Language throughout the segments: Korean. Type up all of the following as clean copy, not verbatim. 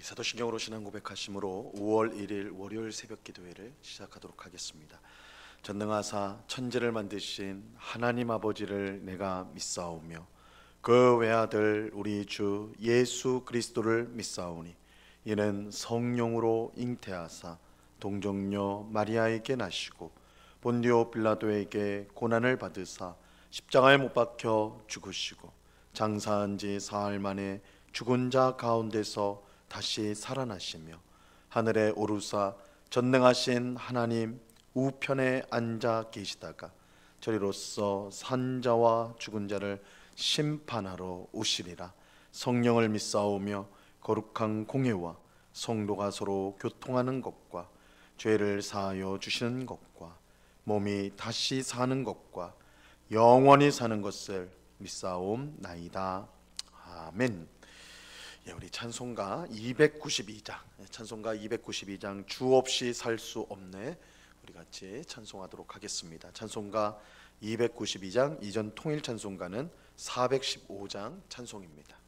사도신경으로 신앙 고백하심으로 5월 1일 월요일 새벽 기도회를 시작하도록 하겠습니다. 전능하사 천지를 만드신 하나님 아버지를 내가 믿사오며 그 외아들 우리 주 예수 그리스도를 믿사오니 이는 성령으로 잉태하사 동정녀 마리아에게 나시고 본디오 빌라도에게 고난을 받으사 십자가에 못 박혀 죽으시고 장사한 지 사흘 만에 죽은 자 가운데서 다시 살아나시며 하늘에 오르사 전능하신 하나님 우편에 앉아 계시다가 저리로서 산 자와 죽은 자를 심판하러 오시리라. 성령을 믿사오며 거룩한 공회와 성도가 서로 교통하는 것과 죄를 사하여 주시는 것과 몸이 다시 사는 것과 영원히 사는 것을 믿사옵나이다. 아멘. 우리 찬송가 292장 주 없이 살 수 없네, 우리 같이 찬송하도록 하겠습니다. 찬송가 292장, 이전 통일 찬송가는 415장 찬송입니다.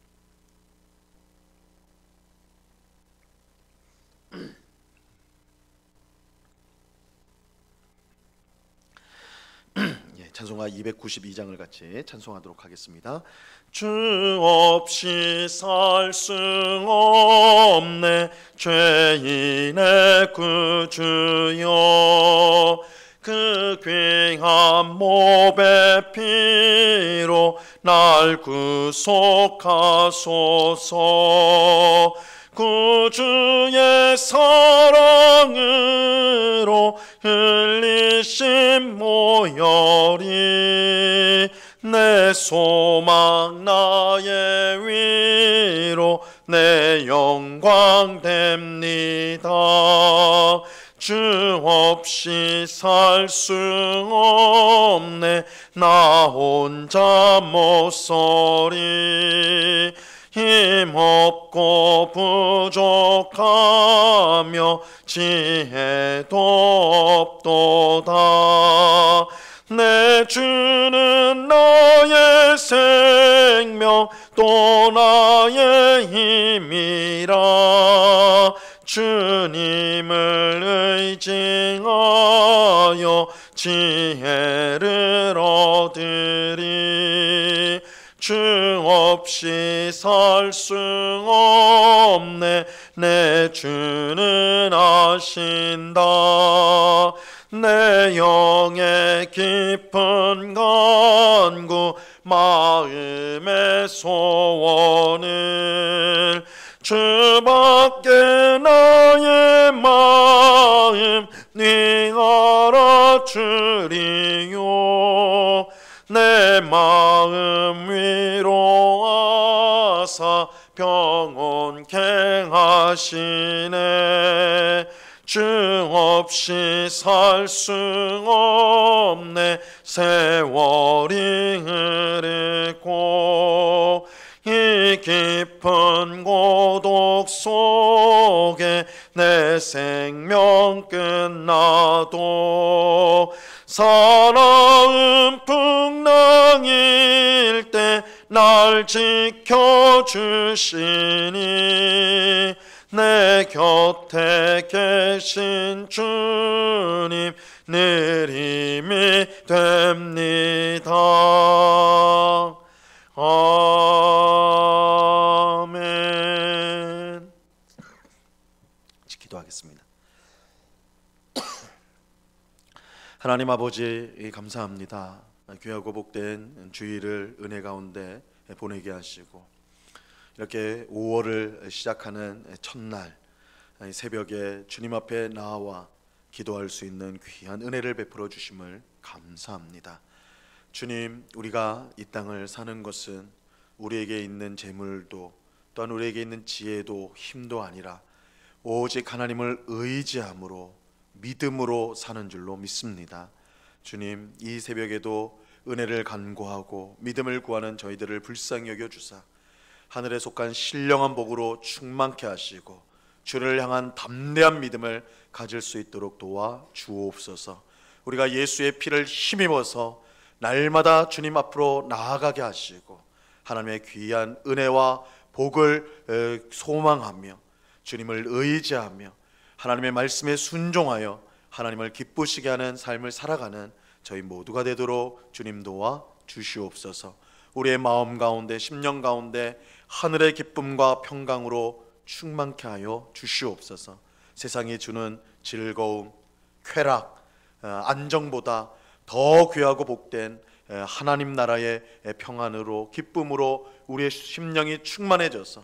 찬송가 292장을 같이 찬송하도록 하겠습니다. 주 없이 살 수 없네 죄인의 구주여, 그 귀한 몸의 피로 날 구속하소서. 구주의 사랑으로 흘리신 모혈이 내 소망 나의 위로 내 영광 됩니다. 주 없이 살 수 없네 나 혼자 못 서리. 힘없고 부족하며 지혜도 없도다. 내 주는 나의 생명 또 나의 힘이라. 주님을 의지하여 지혜를 얻으리. 주 없이 살 수 없네 내 주는 아신다. 내 영의 깊은 간구 마음의 소원을 주밖에 나의 마음 네 알아주리요. 내 마음 위로하사 평온케 하시네. 주 없이 살 수 없네 세월이 흐르고 이 깊은 고독 속에 내 생명 끝나도 사나운 풍랑일 때 날 지켜주시니 내 곁에 계신 주님 늘 힘이 됩니다. 아멘. 기도하겠습니다. 하나님 아버지 감사합니다. 귀하고 복된 주일을 은혜 가운데 보내게 하시고 이렇게 5월을 시작하는 첫날 새벽에 주님 앞에 나와 기도할 수 있는 귀한 은혜를 베풀어 주심을 감사합니다. 주님, 우리가 이 땅을 사는 것은 우리에게 있는 재물도 또한 우리에게 있는 지혜도 힘도 아니라 오직 하나님을 의지함으로 믿음으로 사는 줄로 믿습니다. 주님, 이 새벽에도 은혜를 간구하고 믿음을 구하는 저희들을 불쌍히 여겨주사 하늘에 속한 신령한 복으로 충만케 하시고 주를 향한 담대한 믿음을 가질 수 있도록 도와 주옵소서. 우리가 예수의 피를 힘입어서 날마다 주님 앞으로 나아가게 하시고 하나님의 귀한 은혜와 복을 소망하며 주님을 의지하며 하나님의 말씀에 순종하여 하나님을 기쁘시게 하는 삶을 살아가는 저희 모두가 되도록 주님 도와 주시옵소서. 우리의 마음 가운데 심령 가운데 하늘의 기쁨과 평강으로 충만케 하여 주시옵소서. 세상이 주는 즐거움, 쾌락, 안정보다 더 귀하고 복된 하나님 나라의 평안으로 기쁨으로 우리의 심령이 충만해져서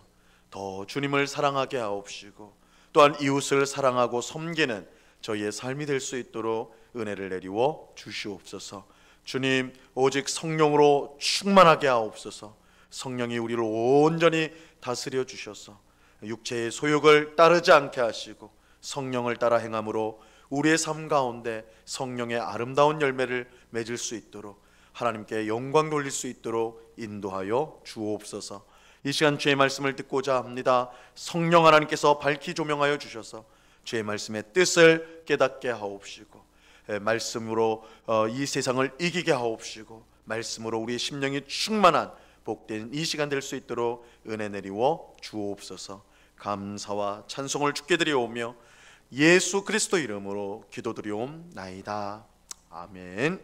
더 주님을 사랑하게 하옵시고 또한 이웃을 사랑하고 섬기는 저희의 삶이 될 수 있도록 은혜를 내리워 주시옵소서. 주님, 오직 성령으로 충만하게 하옵소서. 성령이 우리를 온전히 다스려 주셔서 육체의 소욕을 따르지 않게 하시고 성령을 따라 행함으로 우리의 삶 가운데 성령의 아름다운 열매를 맺을 수 있도록 하나님께 영광 돌릴 수 있도록 인도하여 주옵소서. 이 시간 주의 말씀을 듣고자 합니다. 성령 하나님께서 밝히 조명하여 주셔서 주의 말씀의 뜻을 깨닫게 하옵시고 말씀으로 이 세상을 이기게 하옵시고 말씀으로 우리의 심령이 충만한 복된 이 시간 될 수 있도록 은혜 내리워 주옵소서. 감사와 찬송을 주께 드리오며 예수 그리스도 이름으로 기도드리옵나이다. 아멘.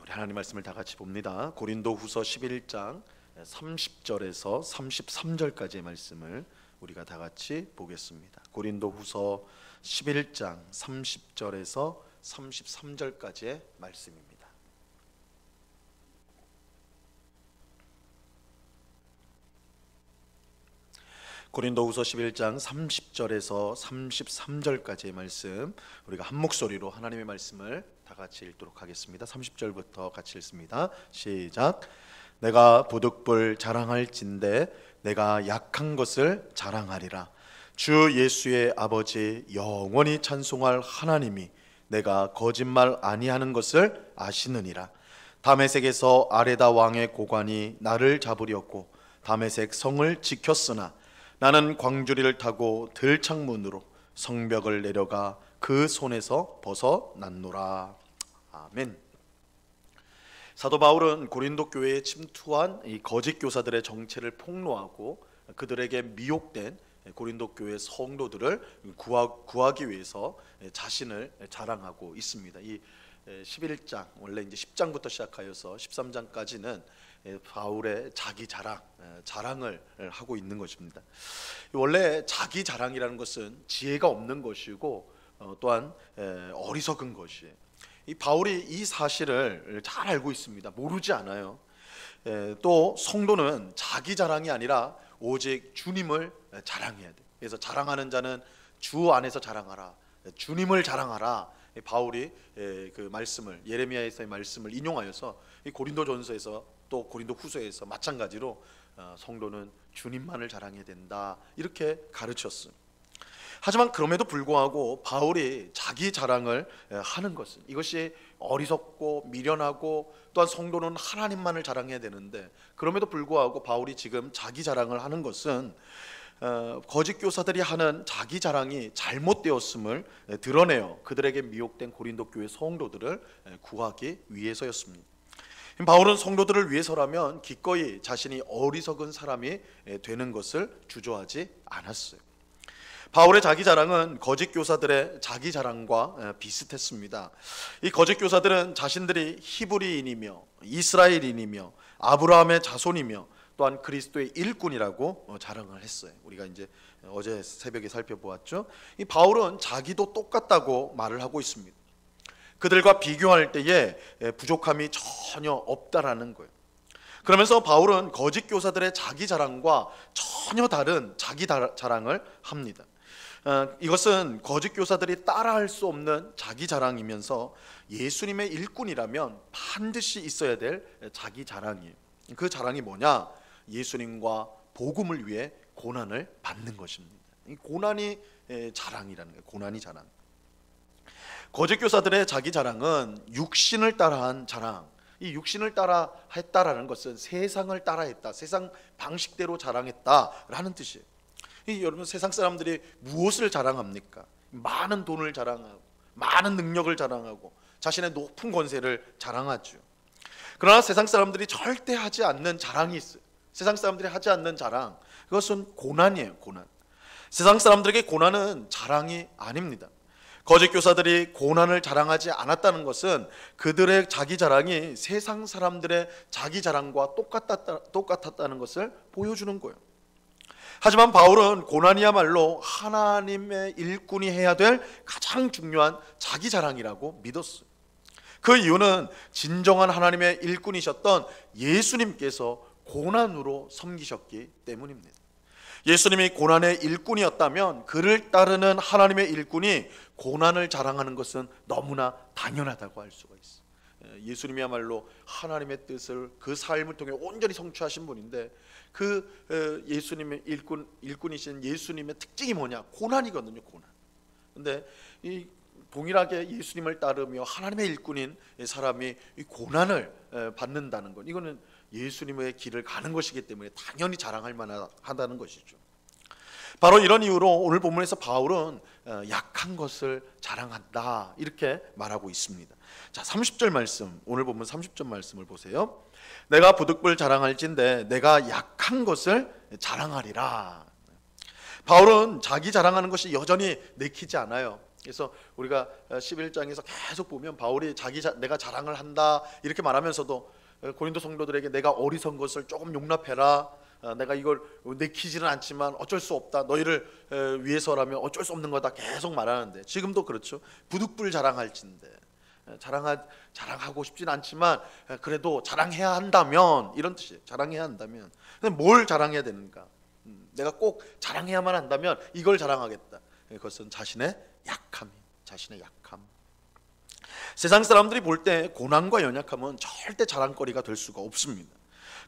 우리 하나님 말씀을 다 같이 봅니다. 고린도후서 11장 30절에서 33절까지의 말씀을 우리가 다 같이 보겠습니다. 고린도후서 11장 30절에서 33절까지의 말씀입니다. 고린도후서 11장 30절에서 33절까지의 말씀, 우리가 한 목소리로 하나님의 말씀을 다 같이 읽도록 하겠습니다. 30절부터 같이 읽습니다. 시작. 내가 부득불 자랑할진대 내가 약한 것을 자랑하리라. 주 예수의 아버지 영원히 찬송할 하나님이 내가 거짓말 아니하는 것을 아시느니라. 다메섹에서 아레다 왕의 고관이 나를 잡으려고 다메섹 성을 지켰으나 나는 광주리를 타고 들창문으로 성벽을 내려가 그 손에서 벗어났노라. 아멘. 사도 바울은 고린도 교회에 침투한 이 거짓 교사들의 정체를 폭로하고 그들에게 미혹된 고린도 교회 성도들을 구하기 위해서 자신을 자랑하고 있습니다. 이 11장, 원래 이제 10장부터 시작하여서 13장까지는 바울의 자기 자랑을 하고 있는 것입니다. 원래 자기 자랑이라는 것은 지혜가 없는 것이고 또한 어리석은 것이에요. 이 바울이 이 사실을 잘 알고 있습니다. 모르지 않아요. 또 성도는 자기 자랑이 아니라 오직 주님을 자랑해야 돼. 그래서 자랑하는 자는 주 안에서 자랑하라, 주님을 자랑하라. 바울이 그 말씀을, 예레미야에서의 말씀을 인용하여서 이 고린도전서에서 또 고린도후서에서 마찬가지로 성도는 주님만을 자랑해야 된다, 이렇게 가르쳤어요. 하지만 그럼에도 불구하고 바울이 자기 자랑을 하는 것은, 이것이 어리석고 미련하고 또한 성도는 하나님만을 자랑해야 되는데, 그럼에도 불구하고 바울이 지금 자기 자랑을 하는 것은 거짓 교사들이 하는 자기 자랑이 잘못되었음을 드러내어 그들에게 미혹된 고린도 교회 성도들을 구하기 위해서였습니다. 바울은 성도들을 위해서라면 기꺼이 자신이 어리석은 사람이 되는 것을 주저하지 않았어요. 바울의 자기 자랑은 거짓 교사들의 자기 자랑과 비슷했습니다. 이 거짓 교사들은 자신들이 히브리인이며 이스라엘인이며 아브라함의 자손이며 또한 그리스도의 일꾼이라고 자랑을 했어요. 우리가 이제 어제 새벽에 살펴보았죠. 이 바울은 자기도 똑같다고 말을 하고 있습니다. 그들과 비교할 때에 부족함이 전혀 없다라는 거예요. 그러면서 바울은 거짓 교사들의 자기 자랑과 전혀 다른 자기 자랑을 합니다. 이것은 거짓 교사들이 따라할 수 없는 자기 자랑이면서 예수님의 일꾼이라면 반드시 있어야 될 자기 자랑이에요. 그 자랑이 뭐냐? 예수님과 복음을 위해 고난을 받는 것입니다. 이 고난이 자랑이라는 거예요. 고난이 자랑. 거짓 교사들의 자기 자랑은 육신을 따라한 자랑. 이 육신을 따라 했다라는 것은 세상을 따라했다, 세상 방식대로 자랑했다라는 뜻이에요. 여러분, 세상 사람들이 무엇을 자랑합니까? 많은 돈을 자랑하고 많은 능력을 자랑하고 자신의 높은 권세를 자랑하죠. 그러나 세상 사람들이 절대 하지 않는 자랑이 있어요. 세상 사람들이 하지 않는 자랑, 그것은 고난이에요. 고난. 세상 사람들에게 고난은 자랑이 아닙니다. 거짓 교사들이 고난을 자랑하지 않았다는 것은 그들의 자기 자랑이 세상 사람들의 자기 자랑과 똑같았다는 것을 보여주는 거예요. 하지만 바울은 고난이야말로 하나님의 일꾼이 해야 될 가장 중요한 자기 자랑이라고 믿었어요. 그 이유는 진정한 하나님의 일꾼이셨던 예수님께서 고난으로 섬기셨기 때문입니다. 예수님이 고난의 일꾼이었다면 그를 따르는 하나님의 일꾼이 고난을 자랑하는 것은 너무나 당연하다고 할 수가 있어요. 예수님이야말로 하나님의 뜻을 그 삶을 통해 온전히 성취하신 분인데 그 예수님의 일꾼이신 예수님의 특징이 뭐냐? 고난이거든요. 고난. 근데 이 동일하게 예수님을 따르며 하나님의 일꾼인 사람이 이 고난을 받는다는 것, 이거는 예수님의 길을 가는 것이기 때문에 당연히 자랑할 만하다는 것이죠. 바로 이런 이유로 오늘 본문에서 바울은 약한 것을 자랑한다 이렇게 말하고 있습니다. 자, 30절 말씀, 오늘 본문 30절 말씀을 보세요. 내가 부득불 자랑할진대 내가 약한 것을 자랑하리라. 바울은 자기 자랑하는 것이 여전히 내키지 않아요. 그래서 우리가 11장에서 계속 보면 바울이 내가 자랑을 한다 이렇게 말하면서도 고린도 성도들에게 내가 어리석은 것을 조금 용납해라, 내가 이걸 내키지는 않지만 어쩔 수 없다, 너희를 위해서라면 어쩔 수 없는 거다 계속 말하는데, 지금도 그렇죠. 부득불 자랑할진대, 자랑하고 싶진 않지만 그래도 자랑해야 한다면, 이런 뜻이에요. 자랑해야 한다면. 근데 뭘 자랑해야 되는가? 내가 꼭 자랑해야만 한다면 이걸 자랑하겠다. 그것은 자신의 약함. 세상 사람들이 볼 때 고난과 연약함은 절대 자랑거리가 될 수가 없습니다.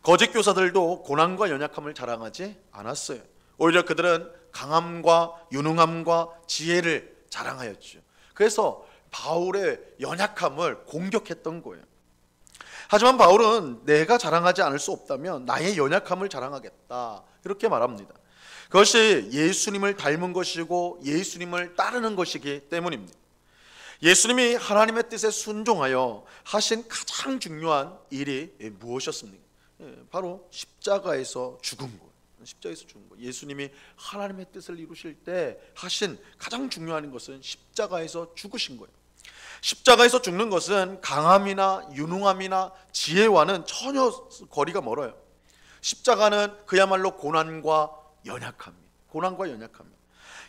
거짓 교사들도 고난과 연약함을 자랑하지 않았어요. 오히려 그들은 강함과 유능함과 지혜를 자랑하였죠. 그래서 바울의 연약함을 공격했던 거예요. 하지만 바울은 내가 자랑하지 않을 수 없다면 나의 연약함을 자랑하겠다 이렇게 말합니다. 그것이 예수님을 닮은 것이고 예수님을 따르는 것이기 때문입니다. 예수님이 하나님의 뜻에 순종하여 하신 가장 중요한 일이 무엇이었습니까? 바로 십자가에서 죽은 거예요. 십자가에서 죽은 거예요. 예수님이 하나님의 뜻을 이루실 때 하신 가장 중요한 것은 십자가에서 죽으신 거예요. 십자가에서 죽는 것은 강함이나 유능함이나 지혜와는 전혀 거리가 멀어요. 십자가는 그야말로 고난과 연약함이에요.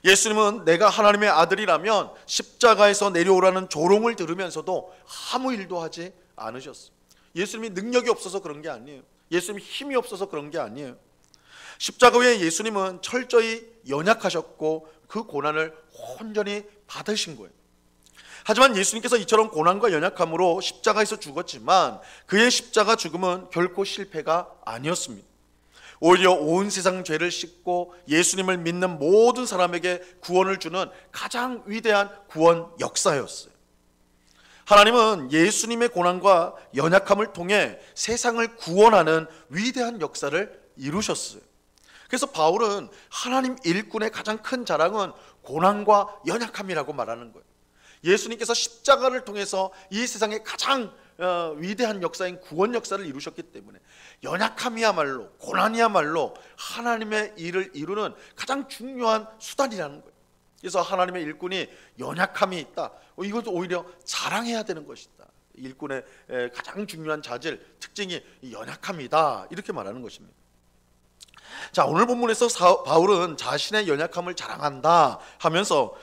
예수님은 내가 하나님의 아들이라면 십자가에서 내려오라는 조롱을 들으면서도 아무 일도 하지 않으셨어요. 예수님이 능력이 없어서 그런 게 아니에요. 예수님이 힘이 없어서 그런 게 아니에요. 십자가 위에 예수님은 철저히 연약하셨고 그 고난을 온전히 받으신 거예요. 하지만 예수님께서 이처럼 고난과 연약함으로 십자가에서 죽었지만 그의 십자가 죽음은 결코 실패가 아니었습니다. 오히려 온 세상 죄를 씻고 예수님을 믿는 모든 사람에게 구원을 주는 가장 위대한 구원 역사였어요. 하나님은 예수님의 고난과 연약함을 통해 세상을 구원하는 위대한 역사를 이루셨어요. 그래서 바울은 하나님 일꾼의 가장 큰 자랑은 고난과 연약함이라고 말하는 거예요. 예수님께서 십자가를 통해서 이 세상의 가장 위대한 역사인 구원 역사를 이루셨기 때문에 연약함이야말로, 고난이야말로 하나님의 일을 이루는 가장 중요한 수단이라는 거예요. 그래서 하나님의 일꾼이 연약함이 있다, 이것도 오히려 자랑해야 되는 것이다. 일꾼의 가장 중요한 자질, 특징이 연약함이다 이렇게 말하는 것입니다. 자, 오늘 본문에서 바울은 자신의 연약함을 자랑한다 하면서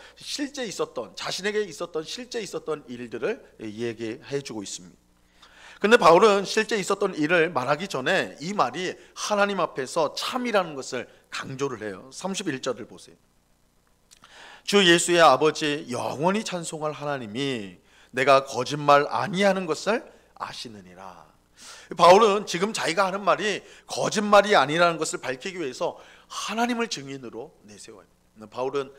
자신에게 실제 있었던 일들을 얘기해 주고 있습니다. 근데 바울은 실제 있었던 일을 말하기 전에 이 말이 하나님 앞에서 참이라는 것을 강조를 해요. 31절을 보세요. 주 예수의 아버지 영원히 찬송할 하나님이 내가 거짓말 아니하는 것을 아시느니라. 바울은 지금 자기가 하는 말이 거짓말이 아니라는 것을 밝히기 위해서 하나님을 증인으로 내세워요. 바울은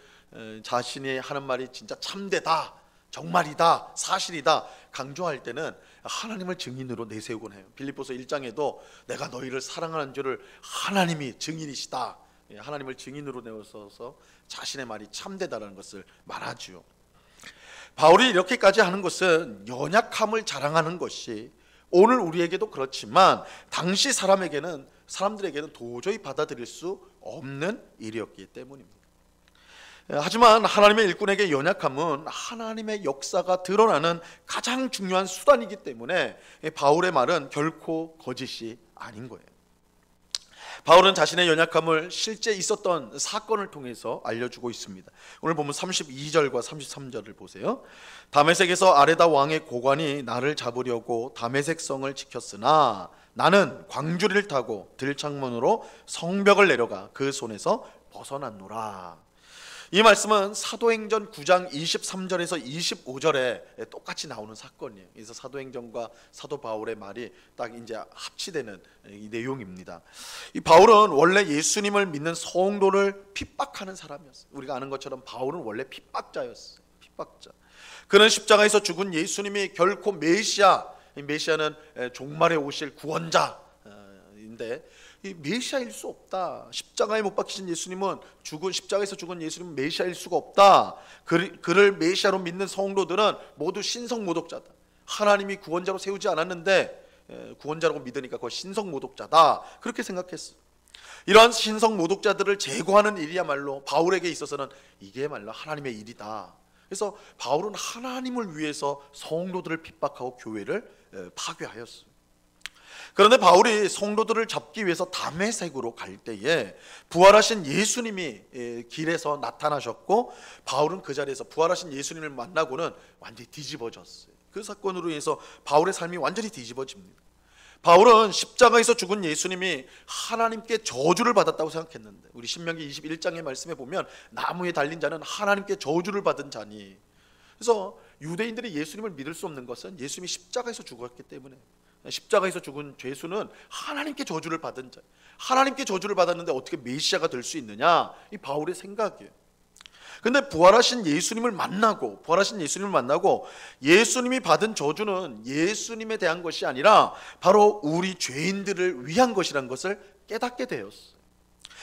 자신이 하는 말이 진짜 참되다, 정말이다, 사실이다 강조할 때는 하나님을 증인으로 내세우곤 해요. 빌립보서 1장에도 내가 너희를 사랑하는 줄을 하나님이 증인이시다, 하나님을 증인으로 내어서 자신의 말이 참되다라는 것을 말하죠. 바울이 이렇게까지 하는 것은 연약함을 자랑하는 것이 오늘 우리에게도 그렇지만 당시 사람들에게는 도저히 받아들일 수 없는 일이었기 때문입니다. 하지만 하나님의 일꾼에게 연약함은 하나님의 역사가 드러나는 가장 중요한 수단이기 때문에 바울의 말은 결코 거짓이 아닌 거예요. 바울은 자신의 연약함을 실제 있었던 사건을 통해서 알려주고 있습니다. 오늘 보면 32절과 33절을 보세요. 다메섹에서 아레다 왕의 고관이 나를 잡으려고 다메섹 성을 지켰으나 나는 광주리를 타고 들창문으로 성벽을 내려가 그 손에서 벗어났노라. 이 말씀은 사도행전 9장 23절에서 25절에 똑같이 나오는 사건이에요. 그래서 사도행전과 사도 바울의 말이 딱 이제 합치되는 이 내용입니다. 이 바울은 원래 예수님을 믿는 성도를 핍박하는 사람이었어요. 우리가 아는 것처럼 바울은 원래 핍박자였어요. 핍박자. 그는 십자가에서 죽은 예수님이 결코 메시아는 종말에 오실 구원자인데 이 메시아일 수 없다. 십자가에 못 박히신 예수님은 십자가에서 죽은 예수님은 메시아일 수가 없다. 그를 메시아로 믿는 성도들은 모두 신성모독자다. 하나님이 구원자로 세우지 않았는데 구원자라고 믿으니까 그거 신성모독자다. 그렇게 생각했어. 이러한 신성모독자들을 제거하는 일이야말로 바울에게 있어서는 이게 말로 하나님의 일이다. 그래서 바울은 하나님을 위해서 성도들을 핍박하고 교회를 파괴하였어. 그런데 바울이 성도들을 잡기 위해서 다메섹으로 갈 때에 부활하신 예수님이 길에서 나타나셨고, 바울은 그 자리에서 부활하신 예수님을 만나고는 완전히 뒤집어졌어요. 그 사건으로 인해서 바울의 삶이 완전히 뒤집어집니다. 바울은 십자가에서 죽은 예수님이 하나님께 저주를 받았다고 생각했는데, 우리 신명기 21장의 말씀에 보면 나무에 달린 자는 하나님께 저주를 받은 자니, 그래서 유대인들이 예수님을 믿을 수 없는 것은 예수님이 십자가에서 죽었기 때문에, 십자가에서 죽은 죄수는 하나님께 저주를 받은 자, 하나님께 저주를 받았는데 어떻게 메시아가 될 수 있느냐, 이 바울의 생각이에요. 근데 부활하신 예수님을 만나고 예수님이 받은 저주는 예수님에 대한 것이 아니라 바로 우리 죄인들을 위한 것이란 것을 깨닫게 되었어요.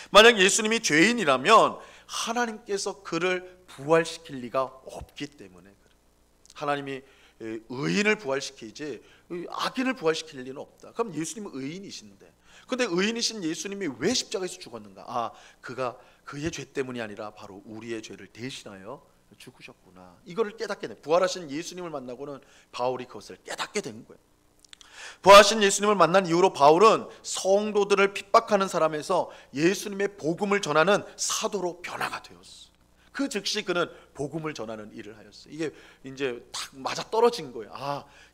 만약 예수님이 죄인이라면 하나님께서 그를 부활시킬 리가 없기 때문에 그래요. 하나님이 의인을 부활시키지 악인을 부활시킬 리는 없다. 그럼 예수님은 의인이신데, 근데 의인이신 예수님이 왜 십자가에서 죽었는가? 그가 그의 죄 때문이 아니라 바로 우리의 죄를 대신하여 죽으셨구나. 이거를 깨닫게 돼. 부활하신 예수님을 만나고는 바울이 그것을 깨닫게 된 거예요. 부활하신 예수님을 만난 이후로 바울은 성도들을 핍박하는 사람에서 예수님의 복음을 전하는 사도로 변화가 되었어. 그 즉시 그는 복음을 전하는 일을 하였어요. 이게 이제 딱 맞아 떨어진 거예요.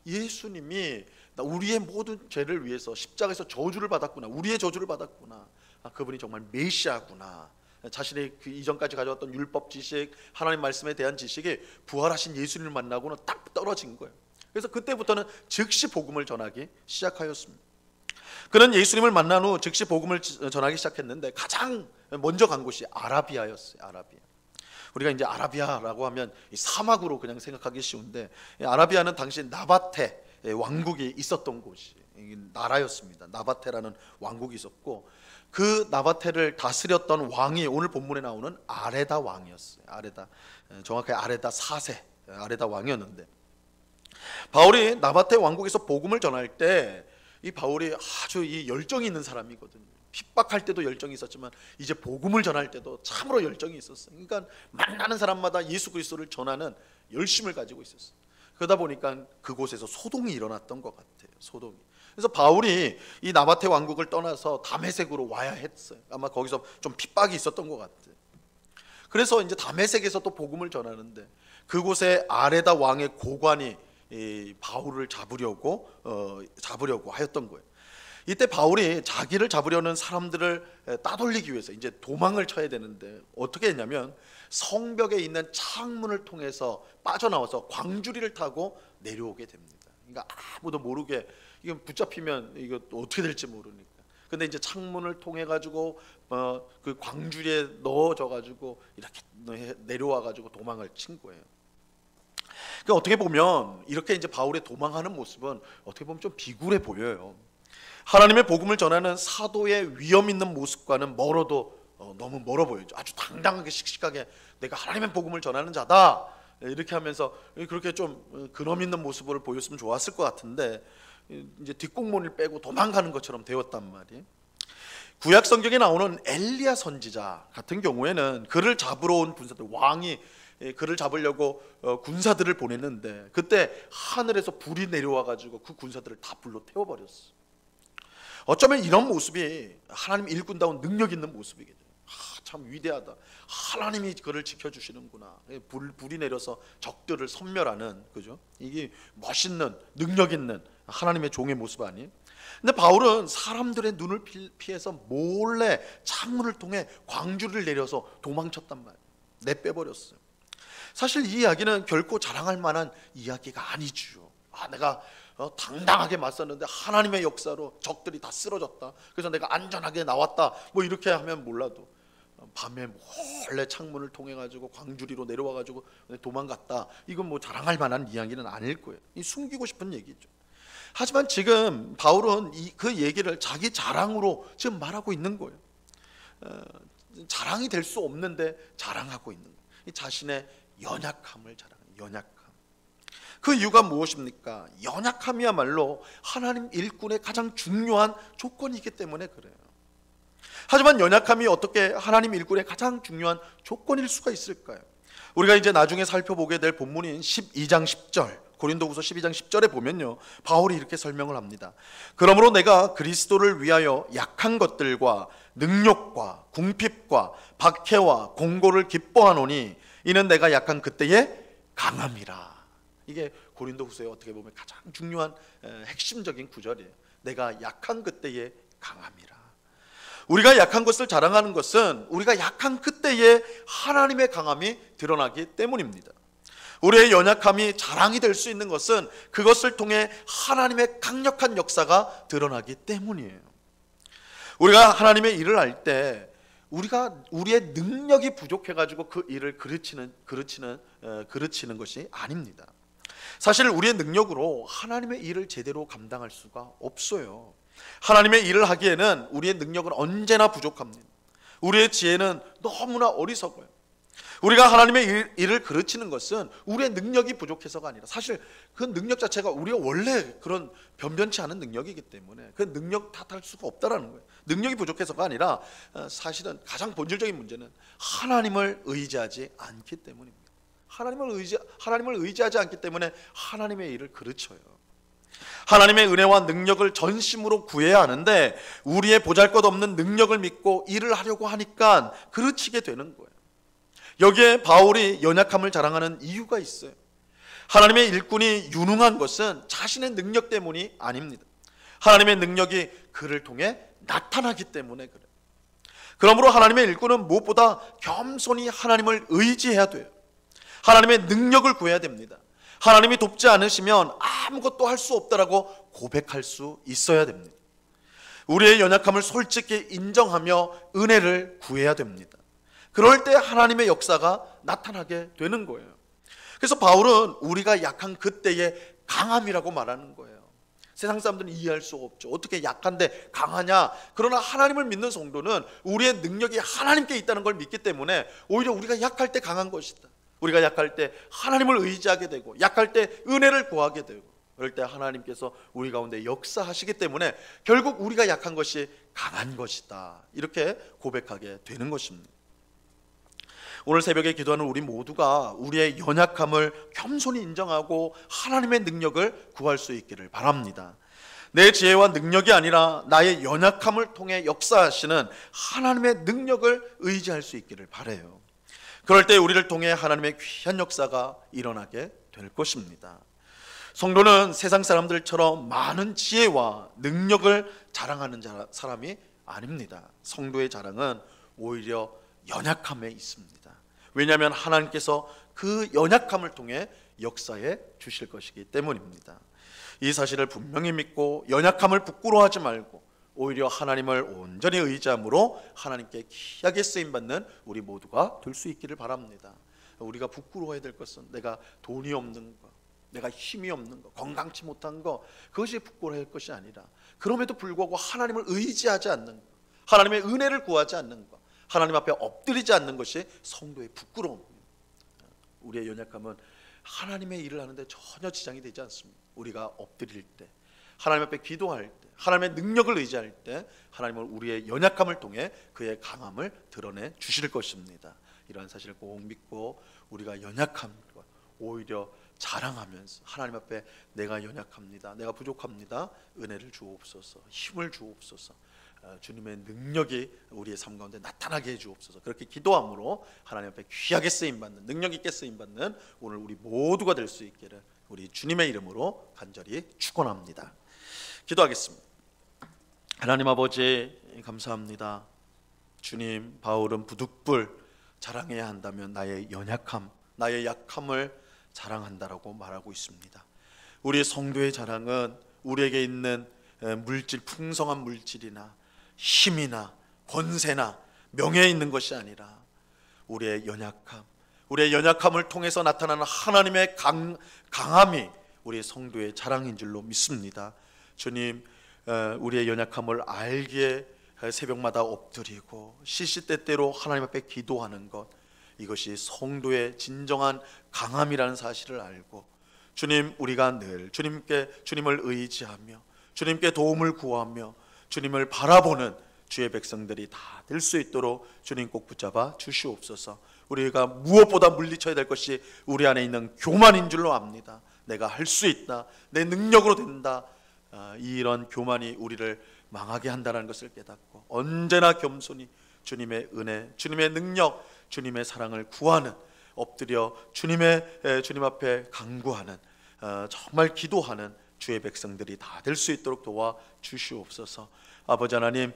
예수님이 우리의 모든 죄를 위해서 십자가에서 저주를 받았구나. 우리의 저주를 받았구나. 그분이 정말 메시아구나. 자신의 그 이전까지 가져왔던 율법 지식, 하나님 말씀에 대한 지식이 부활하신 예수님을 만나고는 딱 떨어진 거예요. 그래서 그때부터는 즉시 복음을 전하기 시작하였습니다. 그는 예수님을 만난 후 즉시 복음을 전하기 시작했는데 가장 먼저 간 곳이 아라비아였어요. 아라비아. 우리가 이제 아라비아라고 하면 사막으로 그냥 생각하기 쉬운데, 아라비아는 당시 나바테 왕국이 있었던 곳이 나라였습니다. 나바테라는 왕국이 있었고, 그 나바테를 다스렸던 왕이 오늘 본문에 나오는 아레다 왕이었어요. 정확하게 아레다 4세 아레다 왕이었는데, 바울이 나바테 왕국에서 복음을 전할 때 이 바울이 아주 이 열정이 있는 사람이거든요. 핍박할 때도 열정이 있었지만 이제 복음을 전할 때도 참으로 열정이 있었어요. 그러니까 만나는 사람마다 예수 그리스도를 전하는 열심을 가지고 있었어요. 그러다 보니까 그곳에서 소동이 일어났던 것 같아요. 소동이. 그래서 바울이 이 나바테 왕국을 떠나서 다메섹으로 와야 했어요. 아마 거기서 좀 핍박이 있었던 것 같아요. 그래서 이제 다메섹에서 또 복음을 전하는데, 그곳에 아레다 왕의 고관이 바울을 잡으려고 하였던 거예요. 이때 바울이 자기를 잡으려는 사람들을 따돌리기 위해서 이제 도망을 쳐야 되는데 어떻게 했냐면, 성벽에 있는 창문을 통해서 빠져나와서 광주리를 타고 내려오게 됩니다. 그러니까 아무도 모르게, 이건 붙잡히면 이거 어떻게 될지 모르니까. 근데 이제 창문을 통해 가지고 그 광주리에 넣어져 가지고 이렇게 내려와 가지고 도망을 친 거예요. 그러니까 어떻게 보면 이렇게 이제 바울의 도망하는 모습은 어떻게 보면 좀 비굴해 보여요. 하나님의 복음을 전하는 사도의 위험 있는 모습과는 멀어도 너무 멀어 보이죠. 아주 당당하게 씩씩하게 내가 하나님의 복음을 전하는 자다, 이렇게 하면서 그렇게 좀 근엄 있는 모습을 보였으면 좋았을 것 같은데, 이제 뒷공문을 빼고 도망가는 것처럼 되었단 말이에요. 구약 성경에 나오는 엘리야 선지자 같은 경우에는 그를 잡으러 온 군사들, 왕이 그를 잡으려고 군사들을 보냈는데 그때 하늘에서 불이 내려와 가지고 그 군사들을 다 불로 태워버렸어. 어쩌면 이런 모습이 하나님 일꾼다운 능력 있는 모습이겠죠. 참 위대하다. 하나님이 그를 지켜주시는구나. 불이 내려서 적들을 섬멸하는, 그죠? 이게 멋있는 능력 있는 하나님의 종의 모습 아니에요? 근데 바울은 사람들의 눈을 피해서 몰래 창문을 통해 광주를 내려서 도망쳤단 말이에요. 내빼버렸어요. 사실 이 이야기는 결코 자랑할 만한 이야기가 아니죠. 내가 당당하게 맞섰는데 하나님의 역사로 적들이 다 쓰러졌다. 그래서 내가 안전하게 나왔다. 뭐 이렇게 하면 몰라도 밤에 몰래 창문을 통해 가지고 광주리로 내려와 가지고 도망갔다. 이건 뭐 자랑할 만한 이야기는 아닐 거예요. 이 숨기고 싶은 얘기죠. 하지만 지금 바울은 그 얘기를 자기 자랑으로 지금 말하고 있는 거예요. 자랑이 될 수 없는데 자랑하고 있는 거예요. 자신의 연약함을 자랑하는, 연약함. 그 이유가 무엇입니까? 연약함이야말로 하나님 일꾼의 가장 중요한 조건이기 때문에 그래요. 하지만 연약함이 어떻게 하나님 일꾼의 가장 중요한 조건일 수가 있을까요? 우리가 이제 나중에 살펴보게 될 본문인 12장 10절, 고린도후서 12장 10절에 보면요, 바울이 이렇게 설명을 합니다. 그러므로 내가 그리스도를 위하여 약한 것들과 능욕과 궁핍과 박해와 공고를 기뻐하노니 이는 내가 약한 그때의 강함이라. 이게 고린도후서의 어떻게 보면 가장 중요한 핵심적인 구절이에요. 내가 약한 그때의 강함이라. 우리가 약한 것을 자랑하는 것은 우리가 약한 그때에 하나님의 강함이 드러나기 때문입니다. 우리의 연약함이 자랑이 될 수 있는 것은 그것을 통해 하나님의 강력한 역사가 드러나기 때문이에요. 우리가 하나님의 일을 할 때 우리의 능력이 부족해가지고 그 일을 그르치는 것이 아닙니다. 사실 우리의 능력으로 하나님의 일을 제대로 감당할 수가 없어요. 하나님의 일을 하기에는 우리의 능력은 언제나 부족합니다. 우리의 지혜는 너무나 어리석어요. 우리가 하나님의 일을 그르치는 것은 우리의 능력이 부족해서가 아니라 사실 그 능력 자체가 우리가 원래 그런 변변치 않은 능력이기 때문에 그 능력 탓할 수가 없다라는 거예요. 능력이 부족해서가 아니라 사실은 가장 본질적인 문제는 하나님을 의지하지 않기 때문입니다. 하나님을 의지하지 않기 때문에 하나님의 일을 그르쳐요. 하나님의 은혜와 능력을 전심으로 구해야 하는데 우리의 보잘것없는 능력을 믿고 일을 하려고 하니까 그르치게 되는 거예요. 여기에 바울이 연약함을 자랑하는 이유가 있어요. 하나님의 일꾼이 유능한 것은 자신의 능력 때문이 아닙니다. 하나님의 능력이 그를 통해 나타나기 때문에 그래요. 그러므로 하나님의 일꾼은 무엇보다 겸손히 하나님을 의지해야 돼요. 하나님의 능력을 구해야 됩니다. 하나님이 돕지 않으시면 아무것도 할 수 없다라고 고백할 수 있어야 됩니다. 우리의 연약함을 솔직히 인정하며 은혜를 구해야 됩니다. 그럴 때 하나님의 역사가 나타나게 되는 거예요. 그래서 바울은 우리가 약한 그때의 강함이라고 말하는 거예요. 세상 사람들은 이해할 수가 없죠. 어떻게 약한데 강하냐? 그러나 하나님을 믿는 성도는 우리의 능력이 하나님께 있다는 걸 믿기 때문에 오히려 우리가 약할 때 강한 것이다. 우리가 약할 때 하나님을 의지하게 되고 약할 때 은혜를 구하게 되고 그럴 때 하나님께서 우리 가운데 역사하시기 때문에 결국 우리가 약한 것이 강한 것이다. 이렇게 고백하게 되는 것입니다. 오늘 새벽에 기도하는 우리 모두가 우리의 연약함을 겸손히 인정하고 하나님의 능력을 구할 수 있기를 바랍니다. 내 지혜와 능력이 아니라 나의 연약함을 통해 역사하시는 하나님의 능력을 의지할 수 있기를 바라요. 그럴 때 우리를 통해 하나님의 귀한 역사가 일어나게 될 것입니다. 성도는 세상 사람들처럼 많은 지혜와 능력을 자랑하는 사람이 아닙니다. 성도의 자랑은 오히려 연약함에 있습니다. 왜냐하면 하나님께서 그 연약함을 통해 역사해 주실 것이기 때문입니다. 이 사실을 분명히 믿고 연약함을 부끄러워하지 말고 오히려 하나님을 온전히 의지함으로 하나님께 귀하게 쓰임받는 우리 모두가 될 수 있기를 바랍니다. 우리가 부끄러워해야 될 것은 내가 돈이 없는 것, 내가 힘이 없는 것, 건강치 못한 것, 그것이 부끄러워할 것이 아니라 그럼에도 불구하고 하나님을 의지하지 않는 것, 하나님의 은혜를 구하지 않는 것, 하나님 앞에 엎드리지 않는 것이 성도의 부끄러움입니다. 우리의 연약함은 하나님의 일을 하는데 전혀 지장이 되지 않습니다. 우리가 엎드릴 때, 하나님 앞에 기도할 때, 하나님의 능력을 의지할 때 하나님은 우리의 연약함을 통해 그의 강함을 드러내 주실 것입니다. 이러한 사실을 꼭 믿고 우리가 연약함과 오히려 자랑하면서 하나님 앞에 내가 연약합니다, 내가 부족합니다, 은혜를 주옵소서, 힘을 주옵소서, 주님의 능력이 우리의 삶 가운데 나타나게 해 주옵소서. 그렇게 기도함으로 하나님 앞에 귀하게 쓰임받는, 능력 있게 쓰임받는 오늘 우리 모두가 될 수 있기를 우리 주님의 이름으로 간절히 축원합니다. 기도하겠습니다. 하나님 아버지 감사합니다. 주님, 바울은 부득불 자랑해야 한다면 나의 연약함, 나의 약함을 자랑한다라고 말하고 있습니다. 우리 성도의 자랑은 우리에게 있는 물질, 풍성한 물질이나 힘이나 권세나 명예에 있는 것이 아니라 우리의 연약함, 우리의 연약함을 통해서 나타나는 하나님의 강함이 우리 성도의 자랑인 줄로 믿습니다. 주님, 우리의 연약함을 알기에 새벽마다 엎드리고 시시때때로 하나님 앞에 기도하는 것, 이것이 성도의 진정한 강함이라는 사실을 알고 주님, 우리가 늘 주님을 의지하며 주님께 도움을 구하며 주님을 바라보는 주의 백성들이 다 될 수 있도록 주님 꼭 붙잡아 주시옵소서. 우리가 무엇보다 물리쳐야 될 것이 우리 안에 있는 교만인 줄로 압니다. 내가 할 수 있다, 내 능력으로 된다, 이런 교만이 우리를 망하게 한다는 것을 깨닫고 언제나 겸손히 주님의 은혜, 주님의 능력, 주님의 사랑을 구하는, 엎드려 주님 앞에 간구하는, 정말 기도하는 주의 백성들이 다 될 수 있도록 도와 주시옵소서. 아버지 하나님,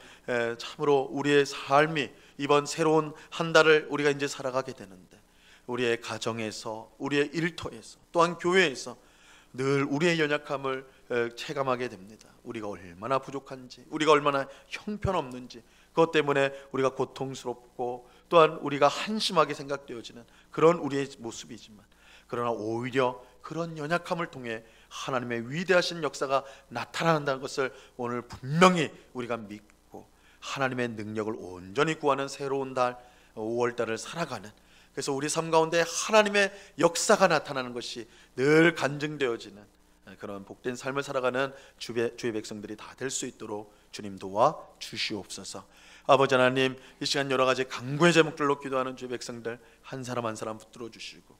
참으로 우리의 삶이 이번 새로운 한 달을 우리가 이제 살아가게 되는데 우리의 가정에서, 우리의 일터에서, 또한 교회에서 늘 우리의 연약함을 체감하게 됩니다. 우리가 얼마나 부족한지, 우리가 얼마나 형편없는지, 그것 때문에 우리가 고통스럽고 또한 우리가 한심하게 생각되어지는 그런 우리의 모습이지만, 그러나 오히려 그런 연약함을 통해 하나님의 위대하신 역사가 나타난다는 것을 오늘 분명히 우리가 믿고 하나님의 능력을 온전히 구하는 새로운 달, 5월달을 살아가는, 그래서 우리 삶 가운데 하나님의 역사가 나타나는 것이 늘 간증되어지는 그런 복된 삶을 살아가는 주의 백성들이 다 될 수 있도록 주님 도와 주시옵소서. 아버지 하나님, 이 시간 여러 가지 간구의 제목들로 기도하는 주의 백성들 한 사람 한 사람 붙들어 주시고,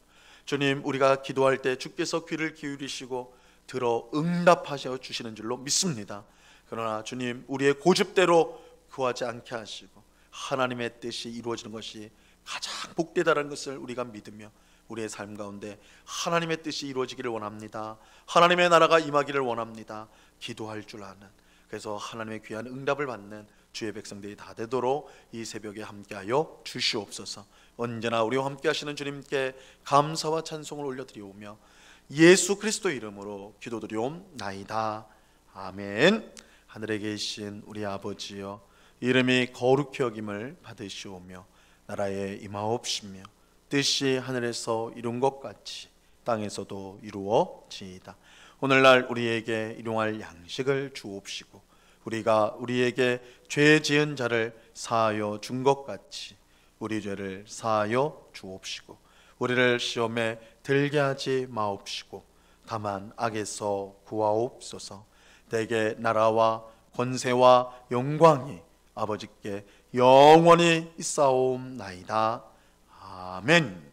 주님, 우리가 기도할 때 주께서 귀를 기울이시고 들어 응답하셔 주시는 줄로 믿습니다. 그러나 주님, 우리의 고집대로 구하지 않게 하시고 하나님의 뜻이 이루어지는 것이 가장 복되다는 것을 우리가 믿으며 우리의 삶 가운데 하나님의 뜻이 이루어지기를 원합니다. 하나님의 나라가 임하기를 원합니다. 기도할 줄 아는, 그래서 하나님의 귀한 응답을 받는 주의 백성들이 다 되도록 이 새벽에 함께하여 주시옵소서. 언제나 우리와 함께 하시는 주님께 감사와 찬송을 올려드리오며 예수 그리스도 이름으로 기도드리옵나이다. 아멘. 하늘에 계신 우리 아버지여, 이름이 거룩히 여김을 받으시오며 나라에 임하옵시며 뜻이 하늘에서 이룬 것 같이 땅에서도 이루어지이다. 오늘날 우리에게 일용할 양식을 주옵시고 우리가 우리에게 죄 지은 자를 사하여 준 것 같이 우리 죄를 사하여 주옵시고 우리를 시험에 들게 하지 마옵시고 다만 악에서 구하옵소서. 대개 나라와 권세와 영광이 아버지께 영원히 있사옵나이다. 아멘.